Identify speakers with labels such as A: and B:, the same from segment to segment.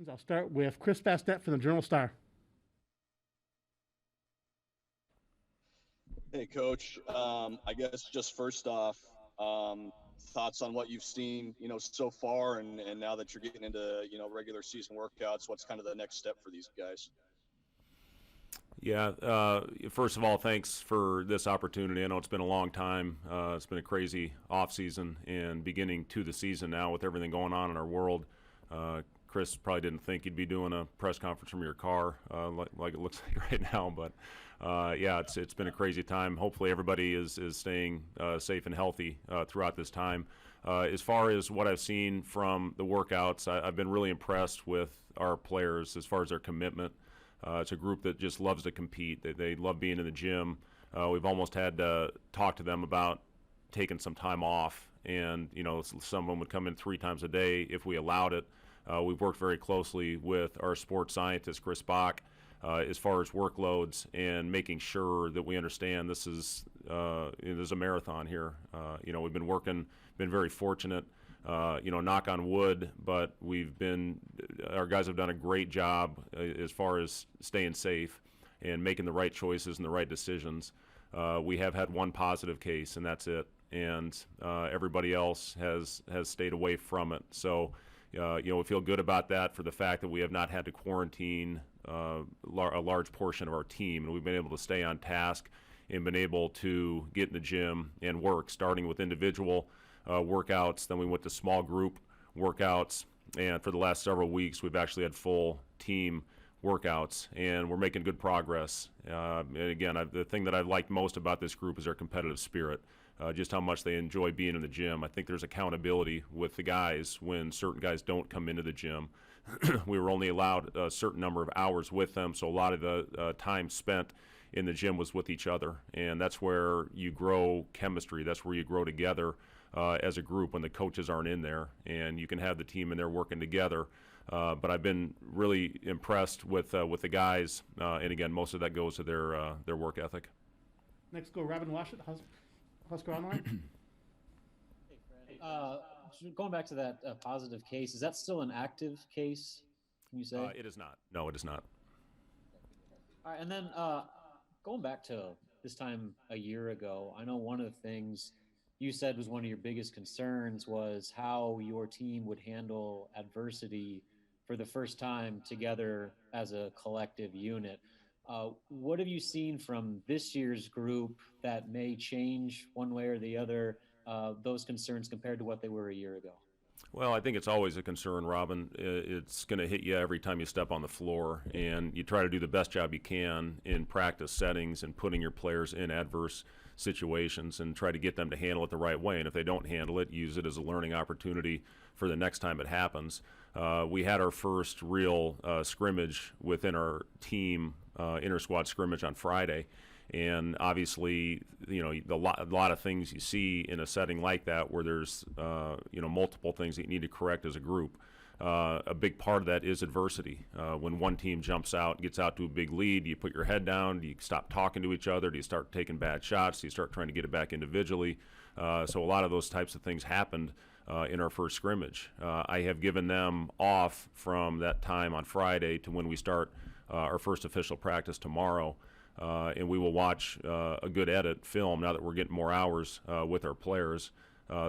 A: questions. I'll start with Chris Bastet from the Journal-Star.
B: Hey, Coach. I guess just first off, thoughts on what you've seen, so far, and now that you're getting into, regular season workouts, what's kind of the next step for these guys?
C: Yeah, first of all, thanks for this opportunity. I know it's been a long time. It's been a crazy offseason and beginning to the season now with everything going on in our world. Chris probably didn't think you'd be doing a press conference from your car like it looks like right now. But, yeah, it's been a crazy time. Hopefully everybody is staying safe and healthy throughout this time. As far as what I've seen from the workouts, I've been really impressed with our players as far as their commitment. It's a group that just loves to compete. They love being in the gym. We've almost had to talk to them about taking some time off. And, some of them would come in 3 times a day if we allowed it. We've worked very closely with our sports scientist, Chris Bach, as far as workloads and making sure that we understand this is there's a marathon here. We've been very fortunate. Knock on wood, but our guys have done a great job as far as staying safe and making the right choices and the right decisions. We have had one positive case, and that's it. And everybody else has stayed away from it. So, we feel good about that for the fact that we have not had to quarantine a large portion of our team, and we've been able to stay on task and been able to get in the gym and work, starting with individual workouts. Then we went to small group workouts, and for the last several weeks we've actually had full team workouts, and we're making good progress. And again, the thing that I've liked most about this group is their competitive spirit, just how much they enjoy being in the gym. I think there's accountability with the guys when certain guys don't come into the gym. We were only allowed a certain number of hours with them, so a lot of the time spent in the gym was with each other, and that's where you grow chemistry. That's where you grow together as a group when the coaches aren't in there, and you can have the team in there working together. But I've been really impressed with the guys, and again, most of that goes to their work ethic.
A: Next, go Robin Washut, Husker Online.
D: Hey, Fred. Going back to that positive case, is that still an active case? Can you say?
C: It is not. No, it is not.
D: All right, and then going back to this time a year ago, I know one of the things you said was one of your biggest concerns was how your team would handle adversity for the first time together as a collective unit. What have you seen from this year's group that may change one way or the other those concerns compared to what they were a year ago?
C: Well, I think it's always a concern, Robin. It's going to hit you every time you step on the floor, and you try to do the best job you can in practice settings and putting your players in adverse situations and try to get them to handle it the right way. And if they don't handle it, use it as a learning opportunity for the next time it happens. We had our first real scrimmage within our team, inter-squad scrimmage on Friday. And obviously, a lot of things you see in a setting like that where there's, multiple things that you need to correct as a group. A big part of that is adversity. When one team jumps out, gets out to a big lead, do you put your head down? Do you stop talking to each other? Do you start taking bad shots? Do you start trying to get it back individually? So a lot of those types of things happened in our first scrimmage. I have given them off from that time on Friday to when we start our first official practice tomorrow. And we will watch a good edit film now that we're getting more hours with our players.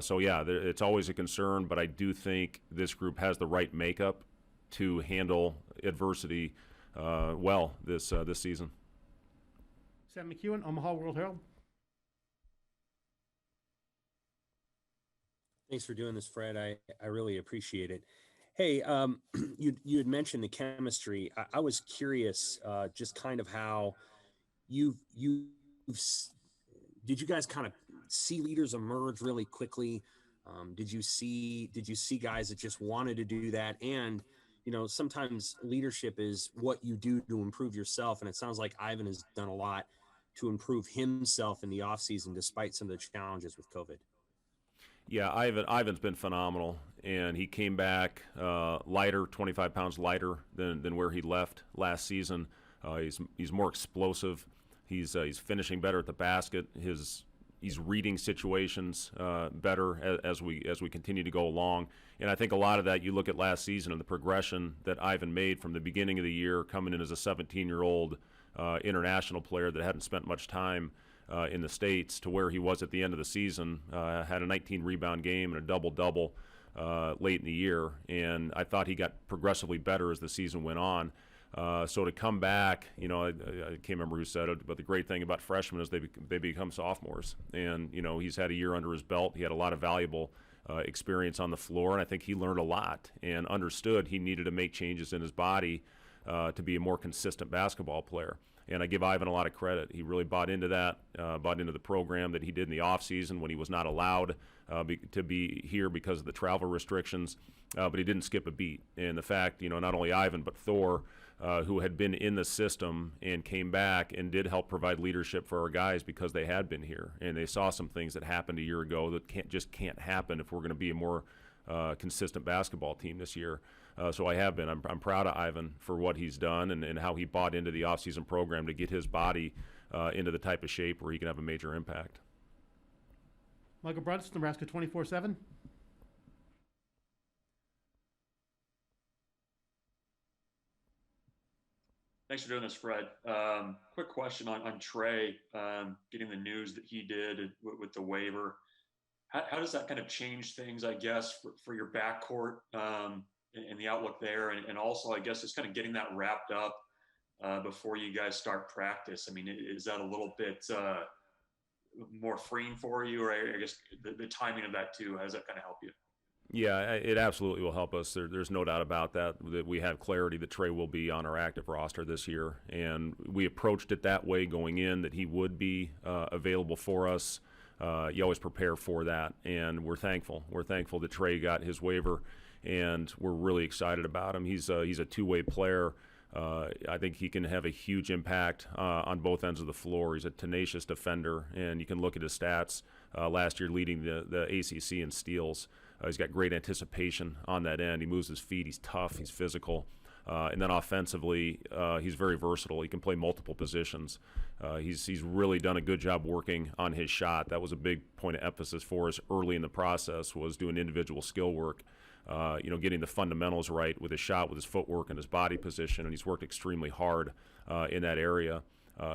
C: So, yeah, it's always a concern, but I do think this group has the right makeup to handle adversity well this season.
A: Sam McEwen, Omaha World Herald.
E: Thanks for doing this, Fred. I really appreciate it. Hey, you had mentioned the chemistry. I was curious just kind of how did you guys kind of see leaders emerge really quickly? Did you see guys that just wanted to do that? And, sometimes leadership is what you do to improve yourself. And it sounds like Ivan has done a lot to improve himself in the offseason, despite some of the challenges with COVID.
C: Yeah, Ivan's been phenomenal, and he came back lighter, 25 pounds lighter than where he left last season. He's more explosive. He's finishing better at the basket. His He's reading situations better as we continue to go along. And I think a lot of that, you look at last season and the progression that Ivan made from the beginning of the year, coming in as a 17-year-old international player that hadn't spent much time in the States, to where he was at the end of the season, had a 19-rebound game and a double-double late in the year. And I thought he got progressively better as the season went on. So to come back, I can't remember who said it, but the great thing about freshmen is they become sophomores. And, he's had a year under his belt. He had a lot of valuable experience on the floor, and I think he learned a lot and understood he needed to make changes in his body to be a more consistent basketball player. And I give Ivan a lot of credit. He really bought into that, bought into the program that he did in the offseason when he was not allowed to be here because of the travel restrictions, but he didn't skip a beat. And the fact, not only Ivan, but Thor, who had been in the system and came back and did help provide leadership for our guys because they had been here. And they saw some things that happened a year ago that can't happen if we're going to be a more consistent basketball team this year. So I have been. I'm proud of Ivan for what he's done and how he bought into the offseason program to get his body into the type of shape where he can have a major impact.
A: Michael Brunts, Nebraska 24/7.
F: Thanks for doing this, Fred. Quick question on Trey, getting the news that he did with the waiver. How does that kind of change things, I guess, for your backcourt and the outlook there? And also, I guess, just kind of getting that wrapped up before you guys start practice. I mean, is that a little bit more freeing for you? Or I guess the timing of that too, how does that kind of help you?
C: Yeah, it absolutely will help us. There's no doubt about that we have clarity that Trey will be on our active roster this year. And we approached it that way going in, that he would be available for us. You always prepare for that, and we're thankful. We're thankful that Trey got his waiver, and we're really excited about him. He's a two-way player. I think he can have a huge impact on both ends of the floor. He's a tenacious defender, and you can look at his stats last year leading the ACC in steals. He's got great anticipation on that end. He moves his feet. He's tough. He's physical. And then offensively, he's very versatile. He can play multiple positions. He's really done a good job working on his shot. That was a big point of emphasis for us early in the process, was doing individual skill work, getting the fundamentals right with his shot, with his footwork and his body position, and he's worked extremely hard in that area.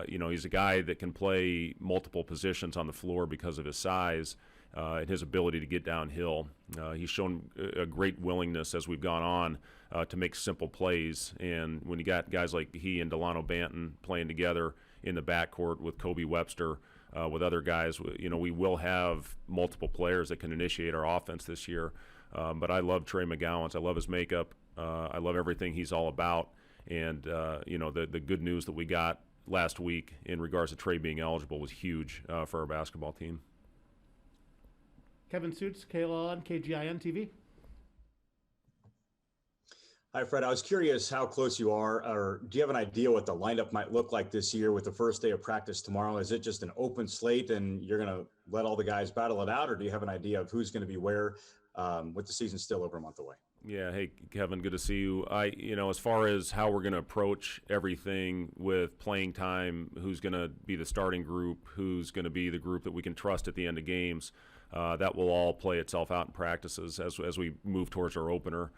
C: He's a guy that can play multiple positions on the floor because of his size and his ability to get downhill. He's shown a great willingness as we've gone on to make simple plays. And when you got guys like he and Delano Banton playing together in the backcourt with Kobe Webster, with other guys, we will have multiple players that can initiate our offense this year. But I love Trey McGowan's. I love his makeup. I love everything he's all about. And, the good news that we got last week in regards to Trey being eligible was huge for our basketball team.
A: Kevin Suits, KLLN, KGIN TV.
G: Hi, Fred. I was curious how close you are, or do you have an idea what the lineup might look like this year with the first day of practice tomorrow? Is it just an open slate and you're going to let all the guys battle it out, or do you have an idea of who's going to be where with the season still over a month away?
C: Yeah. Hey, Kevin, good to see you. As far as how we're going to approach everything with playing time, who's going to be the starting group, who's going to be the group that we can trust at the end of games, that will all play itself out in practices as we move towards our opener.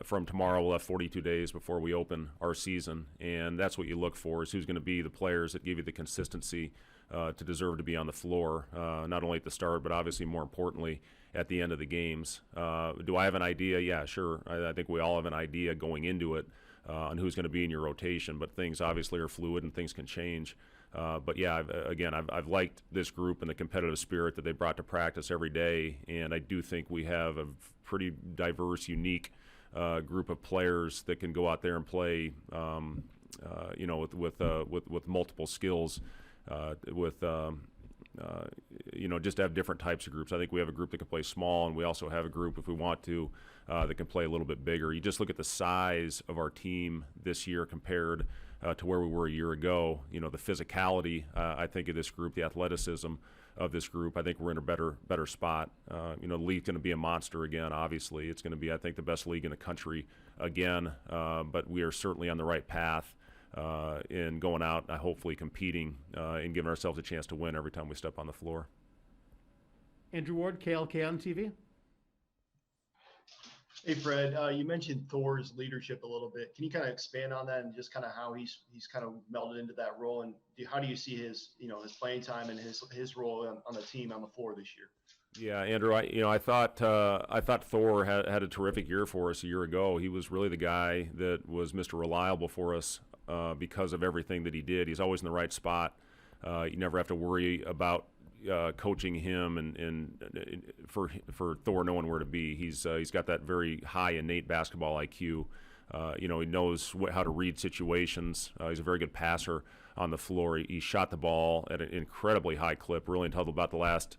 C: From tomorrow, we'll have 42 days before we open our season, and that's what you look for, is who's going to be the players that give you the consistency to deserve to be on the floor, not only at the start, but obviously more importantly at the end of the games. Do I have an idea? Yeah, sure. I think we all have an idea going into it on who's going to be in your rotation, but things obviously are fluid and things can change. But yeah, I've liked this group and the competitive spirit that they brought to practice every day, and I do think we have a pretty diverse, unique group of players that can go out there and play, with multiple skills, just have different types of groups. I think we have a group that can play small, and we also have a group, if we want to, that can play a little bit bigger. You just look at the size of our team this year compared to where we were a year ago. The physicality, I think, of this group, the athleticism of this group, I think we're in a better spot. The league's going to be a monster again, obviously. It's going to be, I think, the best league in the country again, but we are certainly on the right path in going out, hopefully competing and giving ourselves a chance to win every time we step on the floor.
A: Andrew Ward, KLK on TV.
H: Hey, Fred, you mentioned Thor's leadership a little bit. Can you kind of expand on that and just kind of how he's kind of melded into that role? And how do you see his playing time and his role on the team on the floor this year?
C: Yeah, Andrew, I thought Thor had a terrific year for us a year ago. He was really the guy that was Mr. Reliable for us because of everything that he did. He's always in the right spot. You never have to worry about coaching him and for Thor knowing where to be. He's got that very high innate basketball IQ. He knows how to read situations. He's a very good passer on the floor. He shot the ball at an incredibly high clip, really until about the last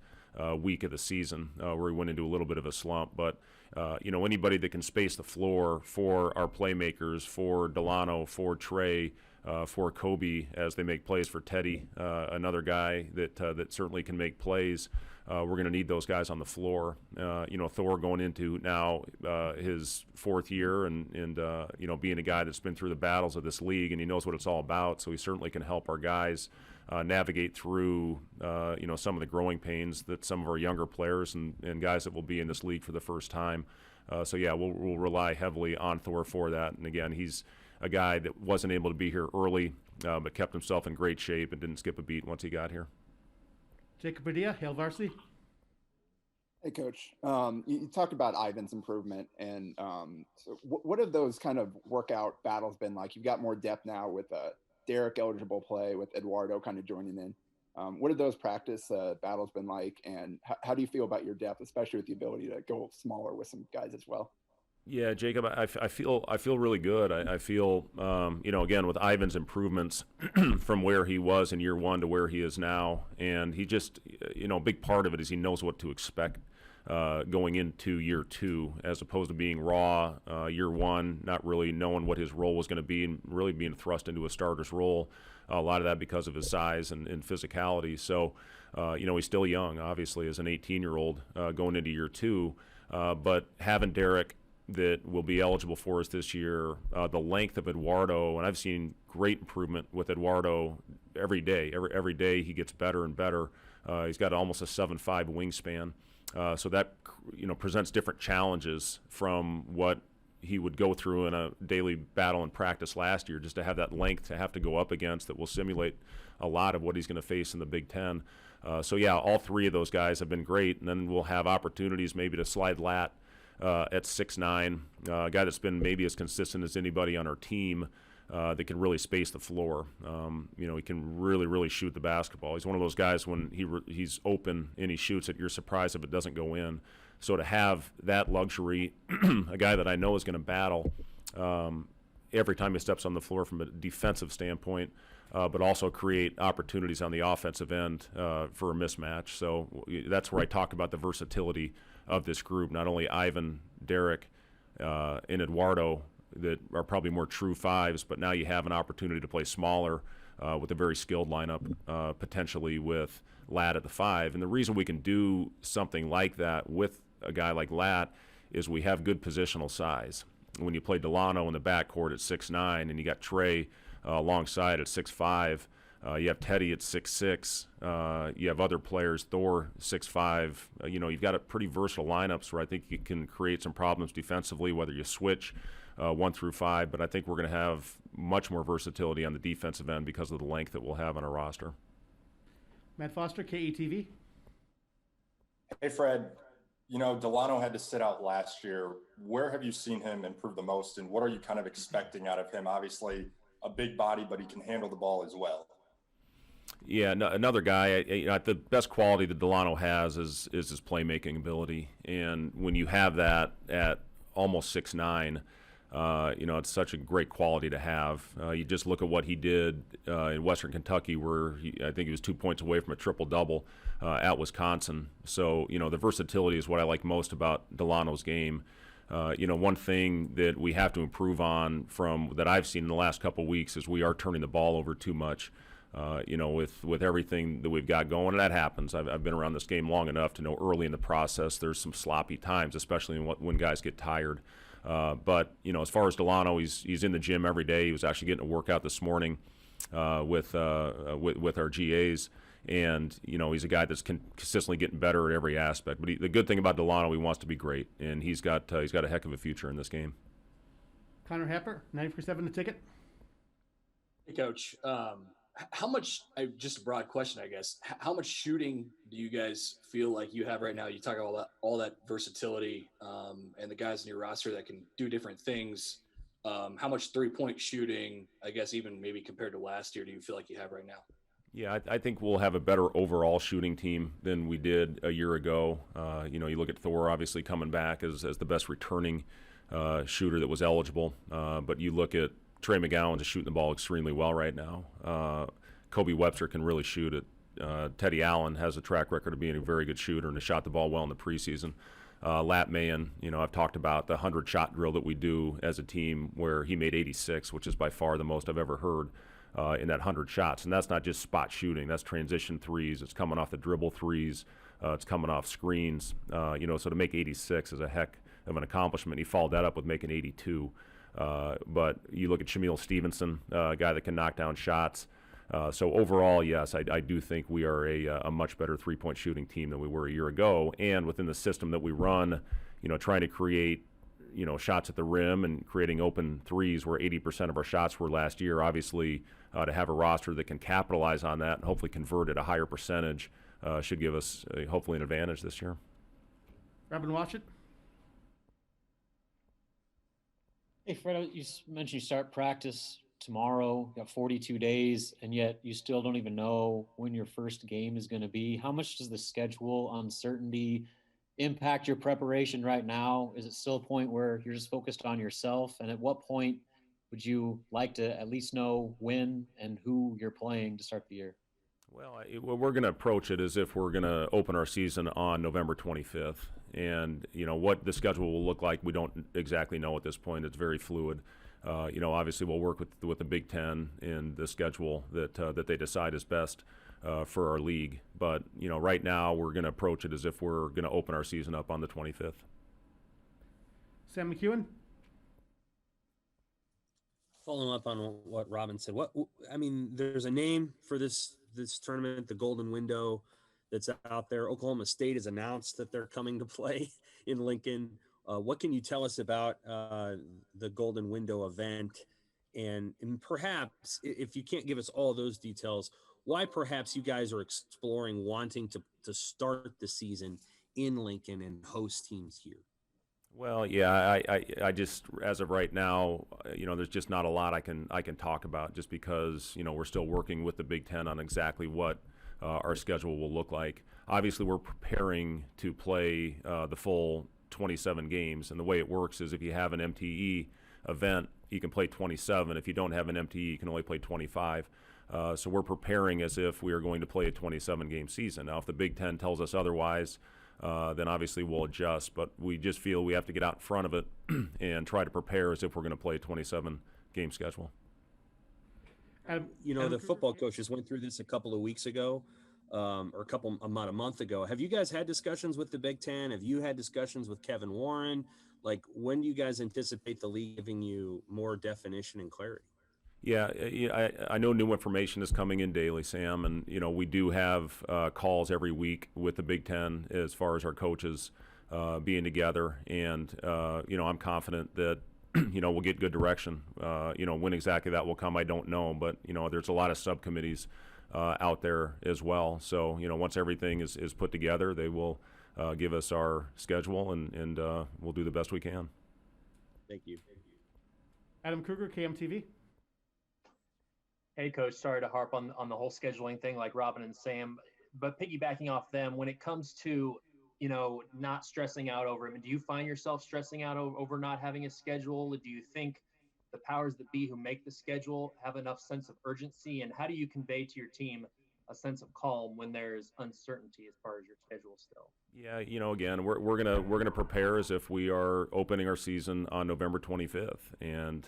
C: week of the season where he went into a little bit of a slump. But anybody that can space the floor for our playmakers, for Delano, for Trey, for Kobe as they make plays, for Teddy, another guy that certainly can make plays. We're going to need those guys on the floor. Thor going into now his fourth year and being a guy that's been through the battles of this league and he knows what it's all about. So he certainly can help our guys navigate through some of the growing pains that some of our younger players and guys that will be in this league for the first time. We'll rely heavily on Thor for that. And again, he's a guy that wasn't able to be here early, but kept himself in great shape and didn't skip a beat once he got here.
A: Jacob Padilla, Hail Varsity.
I: Hey, Coach. You talked about Ivan's improvement, and so what have those kind of workout battles been like? You've got more depth now with Derek eligible play, with Eduardo kind of joining in. What have those practice battles been like, and how do you feel about your depth, especially with the ability to go smaller with some guys as well?
C: Yeah, Jacob, I feel really good. I feel, again, with Ivan's improvements from where he was in year one to where he is now, and he just, a big part of it is he knows what to expect going into year two, as opposed to being raw year one, not really knowing what his role was going to be and really being thrust into a starter's role. A lot of that because of his size and physicality. So, he's still young, obviously, as an 18-year-old going into year two, but having Derek that will be eligible for us this year, the length of Eduardo, and I've seen great improvement with Eduardo every day. Every day he gets better and better. He's got almost a 7'5" wingspan, so that presents different challenges from what he would go through in a daily battle and practice last year. Just to have that length to have to go up against that will simulate a lot of what he's going to face in the Big Ten. All three of those guys have been great, and then we'll have opportunities maybe to slide Lat at 6'9", a guy that's been maybe as consistent as anybody on our team that can really space the floor. He can really shoot the basketball. He's one of those guys when he's open and he shoots it, you're surprised if it doesn't go in. So to have that luxury, a guy that I know is going to battle every time he steps on the floor from a defensive standpoint, but also create opportunities on the offensive end for a mismatch. So that's where I talk about the versatility of this group, not only Ivan, Derek, and Eduardo that are probably more true fives, but now you have an opportunity to play smaller with a very skilled lineup, potentially with Lat at the 5. And the reason we can do something like that with a guy like Lat is we have good positional size. When you play Delano in the backcourt at 6'9", and you got Trey alongside at 6'5", you have Teddy at 6'6", you have other players, Thor 6'5". You've got a pretty versatile lineups where I think you can create some problems defensively, whether you switch 1 through 5. But I think we're going to have much more versatility on the defensive end because of the length that we'll have on our roster.
A: Matt Foster, KETV.
J: Hey, Fred. Delano had to sit out last year. Where have you seen him improve the most, and what are you kind of expecting out of him? Obviously, a big body, but he can handle the ball as well.
C: Yeah, another guy. The best quality that Delano has is his playmaking ability, and when you have that at almost 6'9", it's such a great quality to have. You just look at what he did in Western Kentucky, where I think he was 2 points away from a triple-double at Wisconsin. So, the versatility is what I like most about Delano's game. One thing that we have to improve on from that I've seen in the last couple of weeks is we are turning the ball over too much. With everything that we've got going, and that happens. I've been around this game long enough to know early in the process there's some sloppy times, especially when guys get tired. But as far as Delano, he's in the gym every day. He was actually getting a workout this morning with our GAs, And, he's a guy that's consistently getting better at every aspect. But the good thing about Delano, he wants to be great, and he's got a heck of a future in this game.
A: Connor Happer, 90% the ticket.
K: Hey, Coach. How much, just a broad question, I guess, how much shooting do you guys feel like you have right now? You talk about all that versatility and the guys in your roster that can do different things. How much three-point shooting, I guess, even maybe compared to last year, do you feel like you have right now?
C: Yeah, I think we'll have a better overall shooting team than we did a year ago. You look at Thor obviously coming back as the best returning shooter that was eligible. But you look at Trey McGowan is shooting the ball extremely well right now. Kobe Webster can really shoot it. Teddy Allen has a track record of being a very good shooter and has shot the ball well in the preseason. Lat Mayen, I've talked about the 100-shot drill that we do as a team where he made 86, which is by far the most I've ever heard in that 100 shots. And that's not just spot shooting. That's transition threes. It's coming off the dribble threes. It's coming off screens. So to make 86 is a heck of an accomplishment. He followed that up with making 82. But you look at Shamil Stevenson, a guy that can knock down shots. So overall, yes, I do think we are a much better three-point shooting team than we were a year ago. And within the system that we run, trying to create, shots at the rim and creating open threes where 80% of our shots were last year. Obviously, to have a roster that can capitalize on that and hopefully convert at a higher percentage should give us hopefully an advantage this year.
A: Robin Washit.
D: Hey, Fred, you mentioned you start practice tomorrow. You got 42 days, and yet you still don't even know when your first game is going to be. How much does the schedule uncertainty impact your preparation right now? Is it still a point where you're just focused on yourself? And at what point would you like to at least know when and who you're playing to start the year?
C: Well, we're going to approach it as if we're going to open our season on November 25th. And, what the schedule will look like, we don't exactly know at this point. It's very fluid. Obviously we'll work with the Big Ten and the schedule that they decide is best for our league. But, right now we're going to approach it as if we're going to open our season up on the 25th.
A: Sam McEwen.
E: Following up on what Robin said, there's a name for this tournament, the Golden Window, that's out there. Oklahoma State has announced that they're coming to play in Lincoln. What can you tell us about the Golden Window event? And perhaps, if you can't give us all those details, why perhaps you guys are exploring wanting to start the season in Lincoln and host teams here?
C: Well, yeah, I just, as of right now, there's just not a lot I can talk about just because, we're still working with the Big Ten on exactly what our schedule will look like. Obviously, we're preparing to play the full 27 games, and the way it works is if you have an MTE event, you can play 27. If you don't have an MTE, you can only play 25. So we're preparing as if we are going to play a 27-game season. Now, if the Big Ten tells us otherwise, then obviously we'll adjust. But we just feel we have to get out in front of it and try to prepare as if we're going to play a 27-game schedule.
E: The football coaches went through this a couple of weeks ago, or about a month ago. Have you guys had discussions with the Big Ten? Have you had discussions with Kevin Warren? Like, when do you guys anticipate the league giving you more definition and clarity?
C: Yeah, I know new information is coming in daily, Sam, and we do have calls every week with the Big Ten as far as our coaches being together, and I'm confident that we'll get good direction. When exactly that will come, I don't know, but there's a lot of subcommittees out there as well. So once everything is put together, they will give us our schedule, and we'll do the best we can.
E: Thank you.
A: Adam Kruger, KMTV.
L: Hey, Coach, sorry to harp on the whole scheduling thing like Robin and Sam, but piggybacking off them, when it comes to, not stressing out over it, do you find yourself stressing out over not having a schedule? Do you think the powers that be who make the schedule have enough sense of urgency? And how do you convey to your team a sense of calm when there's uncertainty as far as your schedule still?
C: Yeah, again, we're gonna prepare as if we are opening our season on November 25th, and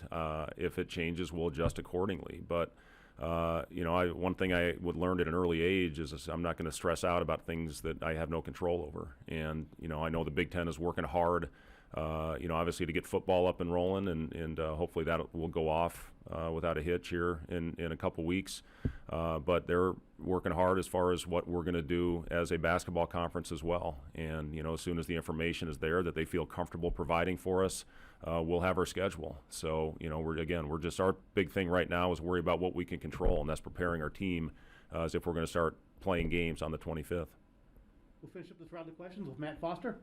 C: if it changes, we'll adjust accordingly. But one thing I would learn at an early age is I'm not going to stress out about things that I have no control over. And I know the Big Ten is working hard obviously to get football up and rolling, and hopefully that will go off without a hitch here in a couple weeks. But they're working hard as far as what we're going to do as a basketball conference as well. And, as soon as the information is there that they feel comfortable providing for us, we'll have our schedule. So, we're just, our big thing right now is worry about what we can control, and that's preparing our team as if we're going to start playing games on the 25th.
A: We'll finish up this round of questions with Matt Foster.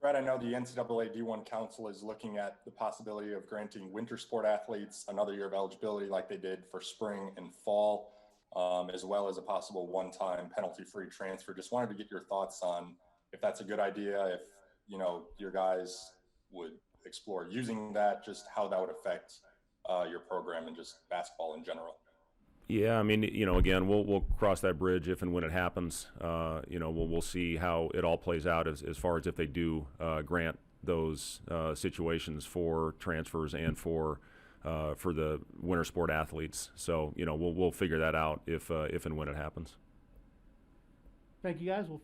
J: Fred, I know the NCAA D1 Council is looking at the possibility of granting winter sport athletes another year of eligibility like they did for spring and fall, as well as a possible one-time penalty-free transfer. Just wanted to get your thoughts on if that's a good idea, if, your guys would explore using that, just how that would affect your program and just basketball in general.
C: Yeah, I mean, again, we'll cross that bridge if and when it happens. We'll see how it all plays out as far as if they do grant those situations for transfers and for the winter sport athletes. So, we'll figure that out if and when it happens.
A: Thank you, guys. We'll